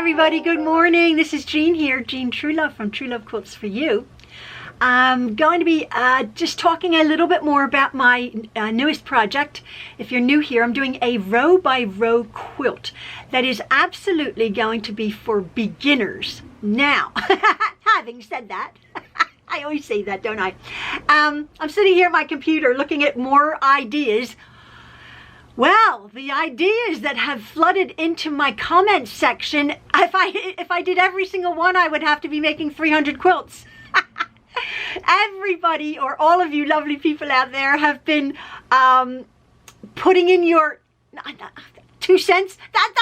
everybody, good morning. This is Jean here, Jean Truelove from Truelove Quilts for You. I'm going to be just talking a little bit more about my newest project. If you're new here, I'm doing a row by row quilt that is absolutely going to be for beginners. Now, having said that, I always say that, don't I? I'm sitting here at my computer looking at more ideas. Well, the ideas that have flooded into my comment section, if I did every single one, I would have to be making 300 quilts. Everybody, or all of you lovely people out there, have been putting in your 2 cents. That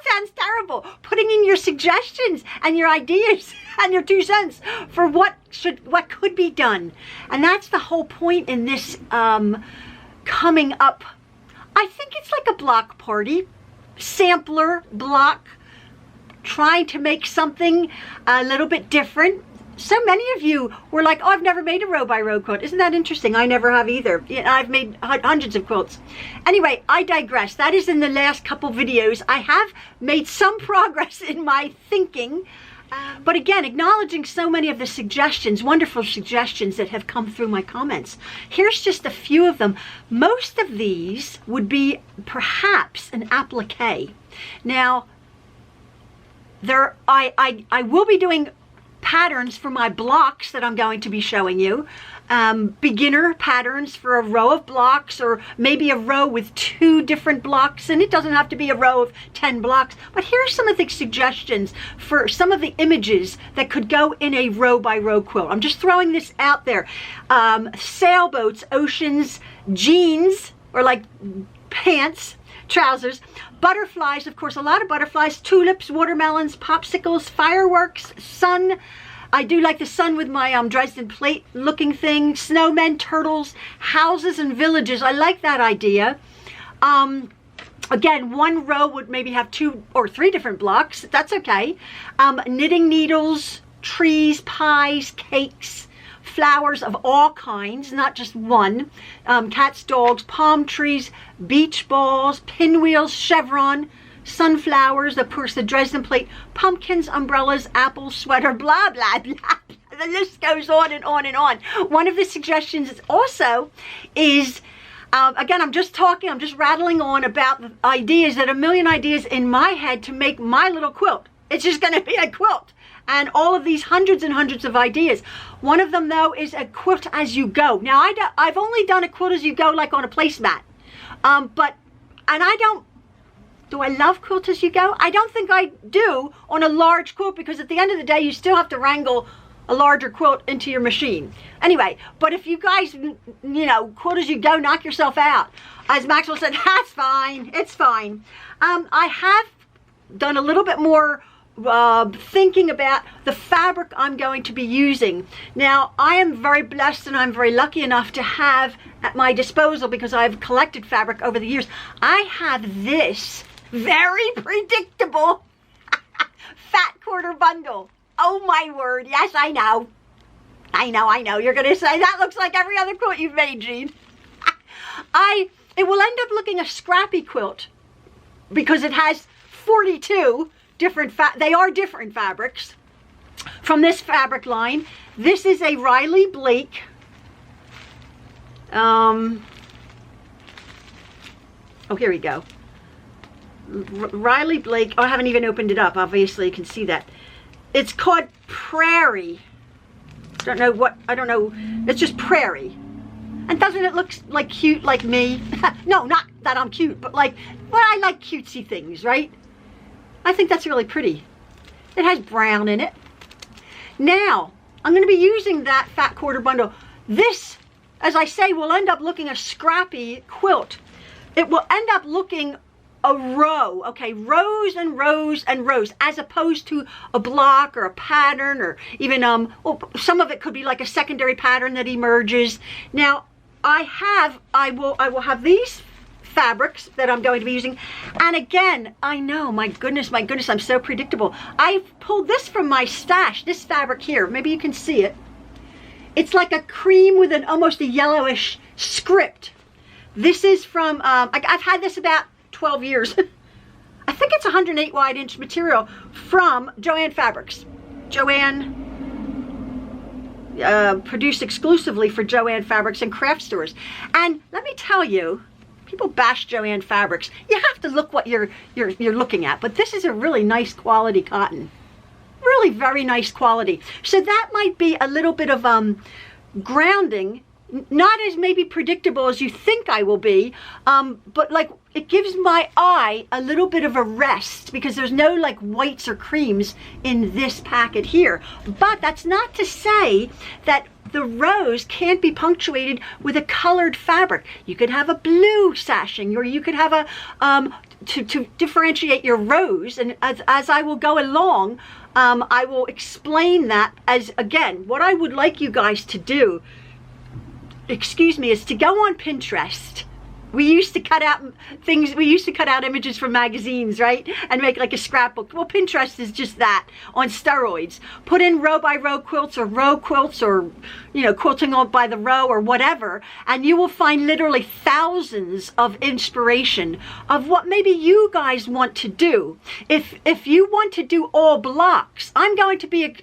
sounds terrible. Putting in your suggestions and your ideas and your 2 cents for what could be done. And that's the whole point in this coming up. I think it's like a block party, sampler block, trying to make something a little bit different. So many of you were like, oh, I've never made a row by row quilt. Isn't that interesting? I never have either. I've made hundreds of quilts. Anyway, I digress. That is in the last couple videos. I have made some progress in my thinking. But again, acknowledging so many of the suggestions, wonderful suggestions that have come through my comments. Here's just a few of them. Most of these would be perhaps an applique. Now, I will be doing patterns for my blocks that I'm going to be showing you. Beginner patterns for a row of blocks, or maybe a row with 2 different blocks, and it doesn't have to be a row of 10 blocks. But here are some of the suggestions for some of the images that could go in a row by row quilt. I'm just throwing this out there. Sailboats, oceans, jeans, or like pants, trousers, butterflies, of course, a lot of butterflies, tulips, watermelons, popsicles, fireworks, sun. I do like the sun with my Dresden plate looking thing, snowmen, turtles, houses and villages. I like that idea. Again, one row would maybe have 2 or 3 different blocks. That's okay. Knitting needles, trees, pies, cakes, flowers of all kinds, not just one. Cats, dogs, palm trees, beach balls, pinwheels, chevron, sunflowers, of course, the Dresden plate, pumpkins, umbrellas, apples, sweater, blah, blah, blah. The list goes on and on and on. One of the suggestions also is, again, I'm just rattling on about the ideas, that a million ideas in my head to make my little quilt. It's just going to be a quilt. And all of these hundreds and hundreds of ideas. One of them, though, is a quilt as you go. Now, I've only done a quilt as you go, like on a placemat. Do I love quilt as you go? I don't think I do on a large quilt, because at the end of the day, you still have to wrangle a larger quilt into your machine. Anyway, but if you guys, quilt as you go, knock yourself out. As Maxwell said, that's fine. It's fine. I have done a little bit more thinking about the fabric I'm going to be using. Now, I am very blessed and I'm very lucky enough to have at my disposal, because I've collected fabric over the years, I have this very predictable fat quarter bundle. Oh my word, yes, I know. You're gonna say that looks like every other quilt you've made, Jean. It will end up looking a scrappy quilt, because it has 42 different they are different fabrics from this fabric line. This is a Riley Blake oh, here we go. Riley Blake. Oh, I haven't even opened it up. Obviously you can see that it's called Prairie. I don't know, it's just Prairie. And doesn't it look like cute like me? No, not that I'm cute, but I like cutesy things, right? I think that's really pretty. It has brown in it. Now, I'm going to be using that fat quarter bundle. This, as I say, will end up looking a scrappy quilt. It will end up looking a row, okay, rows and rows and rows, as opposed to a block or a pattern, or even, well, some of it could be like a secondary pattern that emerges. Now, I will have these fabrics that I'm going to be using. And again, I know, my goodness, I'm so predictable. I've pulled this from my stash, this fabric here. Maybe you can see it. It's like a cream with almost a yellowish script. This is from, I've had this about 12 years. I think it's 108 wide inch material from Joann Fabrics. Joann, produced exclusively for Joann Fabrics and craft stores. And let me tell you, people bash Joann Fabrics. You have to look what you're looking at. But this is a really nice quality cotton. Really very nice quality. So that might be a little bit of grounding. Not as maybe predictable as you think I will be, but like it gives my eye a little bit of a rest because there's no like whites or creams in this packet here. But that's not to say that the rows can't be punctuated with a colored fabric. You could have a blue sashing, or you could have a to differentiate your rows. And as I will go along, I will explain that as, again, what I would like you guys to do, excuse me, is to go on Pinterest. We used to cut out things, we used to cut out images from magazines, right? And make like a scrapbook. Well, Pinterest is just that on steroids. Put in row by row quilts or, you know, quilting on by the row or whatever. And you will find literally thousands of inspiration of what maybe you guys want to do. If you want to do all blocks, I'm going to be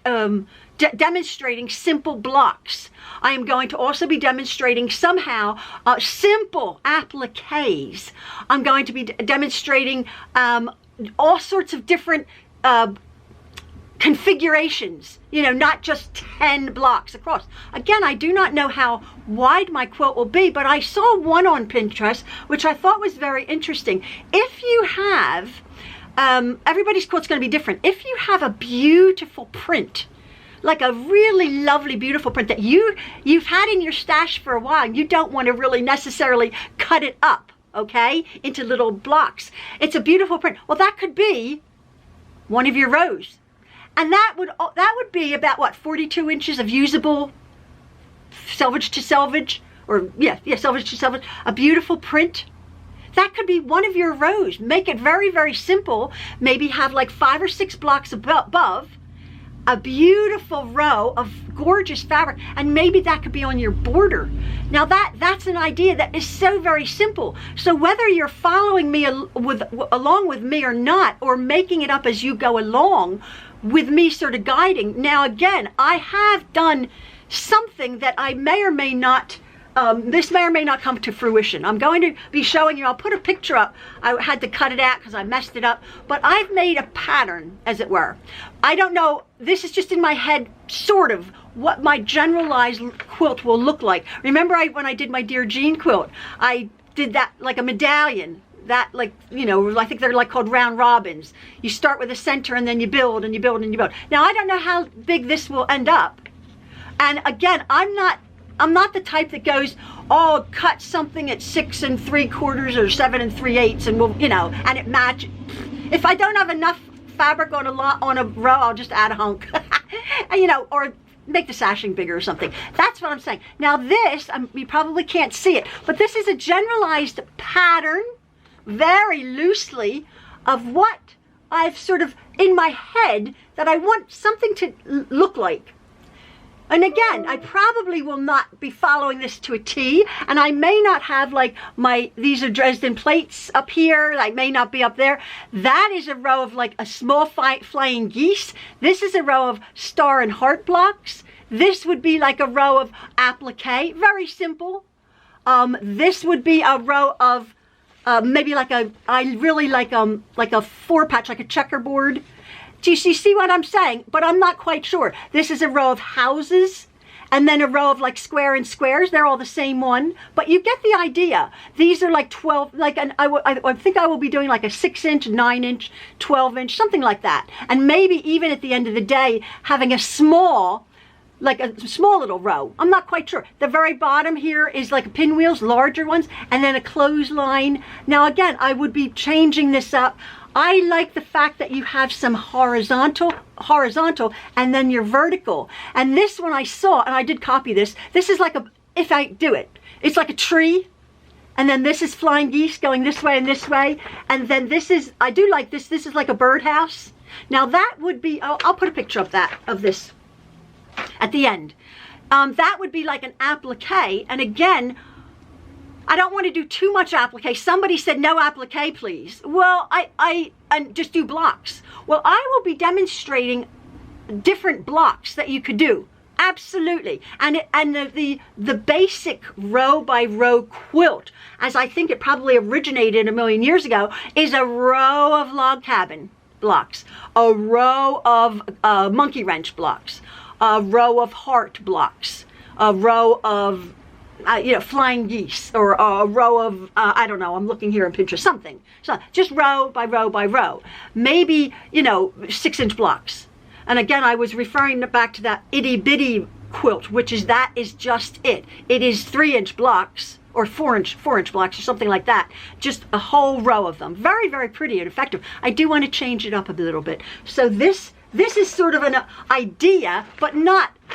demonstrating simple blocks. I am going to also be demonstrating somehow simple appliques. I'm going to be demonstrating all sorts of different configurations, you know, not just 10 blocks across. Again, I do not know how wide my quilt will be, but I saw one on Pinterest, which I thought was very interesting. If you have, everybody's quilt's going to be different. If you have a beautiful print, like a really lovely, beautiful print that you've had in your stash for a while, and you don't want to really necessarily cut it up, okay, into little blocks. It's a beautiful print. Well, that could be one of your rows. And that would be about, what, 42 inches of usable selvage to selvage, or yeah, selvage to selvage, a beautiful print. That could be one of your rows. Make it very, very simple. Maybe have like 5 or 6 blocks above, a beautiful row of gorgeous fabric, and maybe that could be on your border. Now that's an idea that is so very simple. So whether you're following me along with me or not, or making it up as you go along with me sort of guiding. Now again, I have done something that I may or may not, this may or may not come to fruition. I'm going to be showing you, I'll put a picture up. I had to cut it out because I messed it up, but I've made a pattern, as it were. I don't know, this is just in my head, sort of, what my generalized quilt will look like. Remember when I did my Dear Jean quilt, I did that like a medallion. That, like, you know, I think they're like called round robins. You start with a center and then you build and you build and you build. Now, I don't know how big this will end up. And again, I'm not the type that goes, oh, cut something at 6 3/4 or 7 3/8 and we'll, you know, and it matches. If I don't have enough fabric on a row, I'll just add a hunk, and, you know, or make the sashing bigger or something. That's what I'm saying. Now this, you probably can't see it, but this is a generalized pattern, very loosely, of what I've sort of in my head that I want something to look like. And again, I probably will not be following this to a T, and I may not have like these are Dresden plates up here, I may not be up there. That is a row of like a small flying geese. This is a row of star and heart blocks. This would be like a row of applique, very simple. This would be a row of maybe like I really like a 4-patch, like a checkerboard. Do you see what I'm saying? But I'm not quite sure. This is a row of houses, and then a row of like square and squares. They're all the same one, but you get the idea. These are like 12, like, and I think I will be doing like a 6-inch, 9-inch, 12-inch, something like that. And maybe even at the end of the day, having a small little row. I'm not quite sure. The very bottom here is like pinwheels, larger ones, and then a clothesline. Now again, I would be changing this up. I like the fact that you have some horizontal, and then your vertical. And this one I saw, and I did copy this. This is like if I do it, it's like a tree. And then this is flying geese going this way and this way. And then this is, I do like this. This is like a birdhouse. Now that would be, I'll put a picture of this at the end. That would be like an applique. And again, I don't want to do too much applique. Somebody said no applique, please. Well, and just do blocks. Well, I will be demonstrating different blocks that you could do. Absolutely. And the basic row by row quilt, as I think it probably originated a million years ago, is a row of log cabin blocks, a row of monkey wrench blocks, a row of heart blocks, a row of flying geese, or a row of, I don't know, I'm looking here on Pinterest, something. So just row by row by row. Maybe, 6-inch blocks. And again, I was referring back to that itty bitty quilt, that is just it. It is 3-inch blocks, or 4-inch blocks, or something like that. Just a whole row of them. Very, very pretty and effective. I do want to change it up a little bit. So this is sort of an idea, but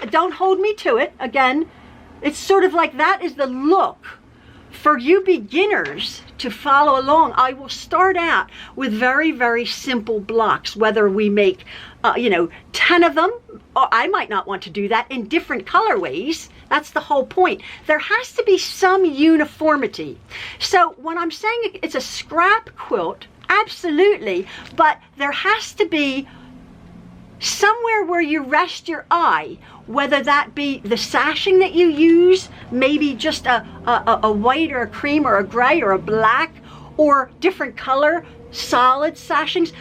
don't hold me to it. Again, it's sort of like that is the look for you beginners to follow along. I will start out with very, very simple blocks, whether we make 10 of them, or I might not want to do that, in different colorways. That's the whole point. There has to be some uniformity. So when I'm saying it's a scrap quilt, absolutely, but there has to be somewhere where you rest your eye, whether that be the sashing that you use, maybe just a white or a cream or a gray or a black, or different color solid sashings.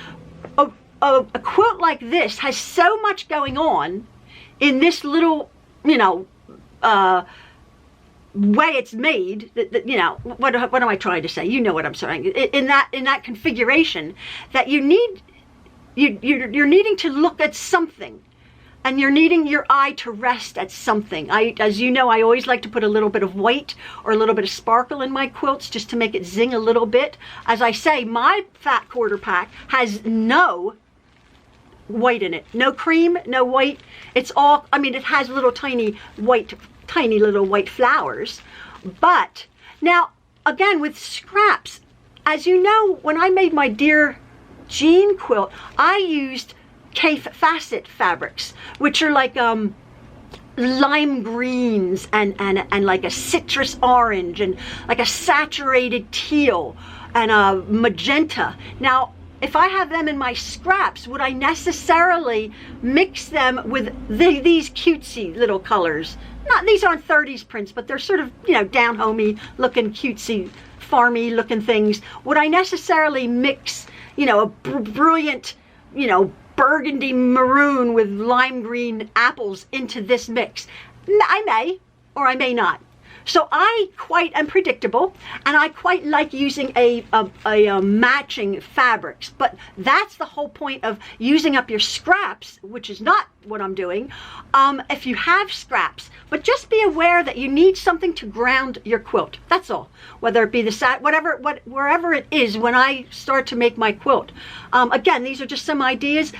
A quilt like this has so much going on in this little, way it's made, what am I trying to say? You know what I'm saying. In that configuration, that you're needing to look at something, and you're needing your eye to rest at something. As you know, I always like to put a little bit of white or a little bit of sparkle in my quilts, just to make it zing a little bit. As I say, my fat quarter pack has no white in it. No cream, no white. It's all, it has little tiny little white flowers. But now, again, with scraps, as you know, when I made my Dear Jean quilt, I used Kaffe Fassett fabrics, which are like lime greens and like a citrus orange and like a saturated teal and a magenta. Now, if I have them in my scraps, would I necessarily mix them with these cutesy little colors? These aren't 30s prints, but they're sort of, down-homey looking, cutesy, farmy looking things. Would I necessarily mix, a brilliant, burgundy maroon with lime green apples into this mix? I may, or I may not. So I quite am predictable, and I quite like using a matching fabrics. But that's the whole point of using up your scraps, which is not what I'm doing. If you have scraps, but just be aware that you need something to ground your quilt. That's all. Whether it be wherever it is when I start to make my quilt. Again, these are just some ideas.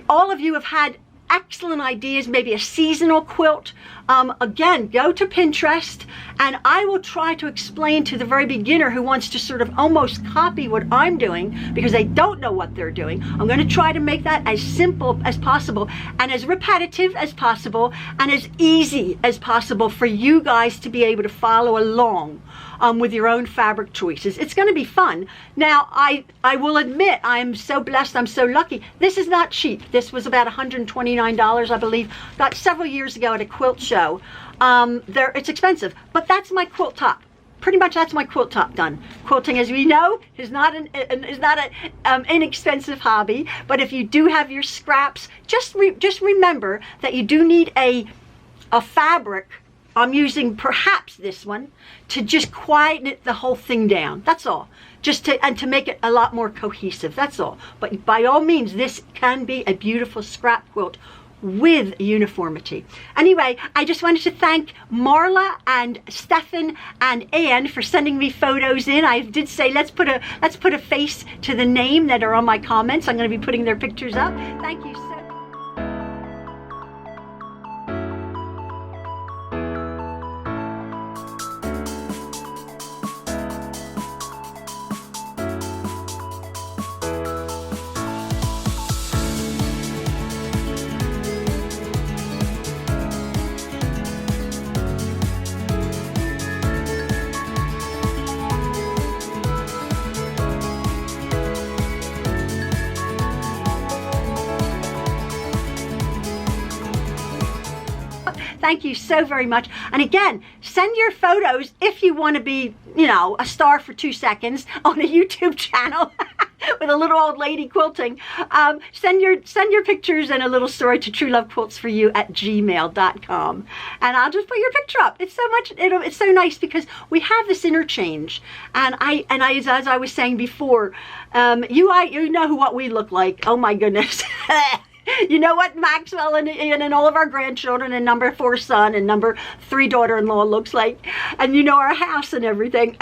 All of you have had excellent ideas, maybe a seasonal quilt. Again, go to Pinterest, and I will try to explain to the very beginner who wants to sort of almost copy what I'm doing because they don't know what they're doing. I'm going to try to make that as simple as possible and as repetitive as possible and as easy as possible for you guys to be able to follow along with your own fabric choices. It's going to be fun. Now, I will admit, I am so blessed, I'm so lucky. This is not cheap. This was about $129, I believe. Got several years ago at a quilt show. It's expensive, but that's my quilt top. Pretty much that's my quilt top done. Quilting, as we know, is not an inexpensive hobby, but if you do have your scraps, just remember that you do need a fabric. I'm using perhaps this one to just quieten the whole thing down. That's all. To make it a lot more cohesive. That's all. But by all means, this can be a beautiful scrap quilt with uniformity. Anyway, I just wanted to thank Marla and Stefan and Anne for sending me photos in. I did say let's put a face to the name that are on my comments. I'm going to be putting their pictures up. Thank you so much. Thank you so very much. And again, send your photos if you want to be, you know, a star for 2 seconds on a YouTube channel with a little old lady quilting. Send your pictures and a little story to truelovequiltsforyou@gmail.com, and I'll just put your picture up. It's so much, it's so nice because we have this interchange, and as I was saying before, you know what we look like. Oh my goodness. You know what Maxwell and all of our grandchildren and number 4 son and number 3 daughter-in-law looks like, and you know our house and everything.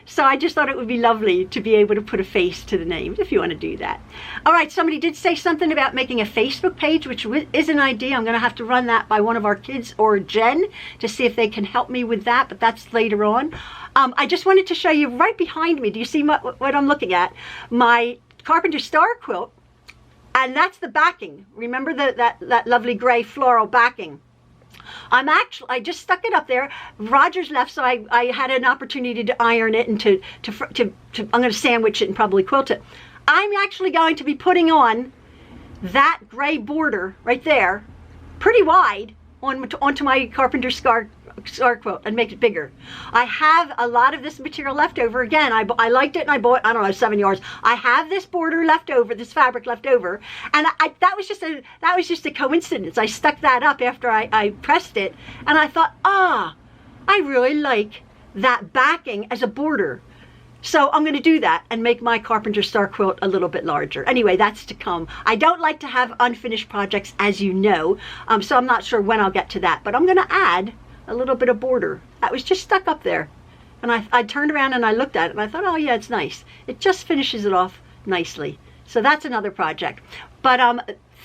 So I just thought it would be lovely to be able to put a face to the names if you want to do that. All right, somebody did say something about making a Facebook page, which is an idea. I'm going to have to run that by one of our kids or Jen to see if they can help me with that, but that's later on. I just wanted to show you right behind me. Do you see what I'm looking at? My Carpenter Star quilt. And that's the backing. Remember that lovely gray floral backing. I just stuck it up there. Roger's left, so I had an opportunity to iron it and I'm going to sandwich it and probably quilt it. I'm actually going to be putting on that gray border right there, pretty wide, onto my Carpenter Star quilt and make it bigger. I have a lot of this material left over. Again, I liked it and I bought, I don't know, 7 yards. I have this border left over, this fabric left over, and that was just a coincidence. I stuck that up after I pressed it, and I thought, I really like that backing as a border. So I'm going to do that and make my Carpenter Star quilt a little bit larger. Anyway, that's to come. I don't like to have unfinished projects, as you know, so I'm not sure when I'll get to that, but I'm going to add a little bit of border that was just stuck up there, and I turned around and I looked at it and I thought, oh yeah, it's nice. It just finishes it off nicely. So that's another project. But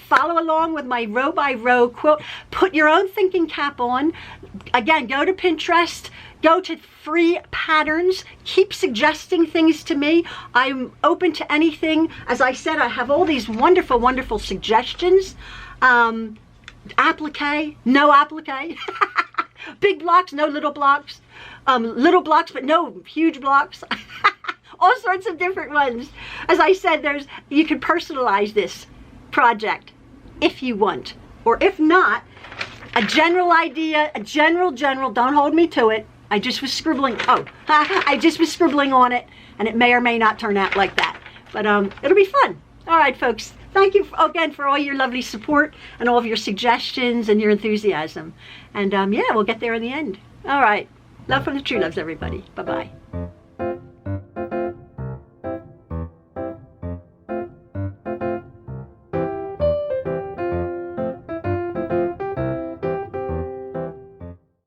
follow along with my row by row quilt. Put your own thinking cap on. Again, go to Pinterest, go to free patterns, keep suggesting things to me. I'm open to anything. As I said, I have all these wonderful, wonderful suggestions. Applique, no applique. Big blocks, no little blocks. Little blocks, but no huge blocks. All sorts of different ones. As I said, you can personalize this project if you want. Or if not, a general idea, a general, don't hold me to it. I just was scribbling, I just was scribbling on it, and it may or may not turn out like that. But it'll be fun. All right, folks. Thank you again for all your lovely support and all of your suggestions and your enthusiasm. And yeah, we'll get there in the end. All right. Love from the Trueloves, everybody. Bye-bye.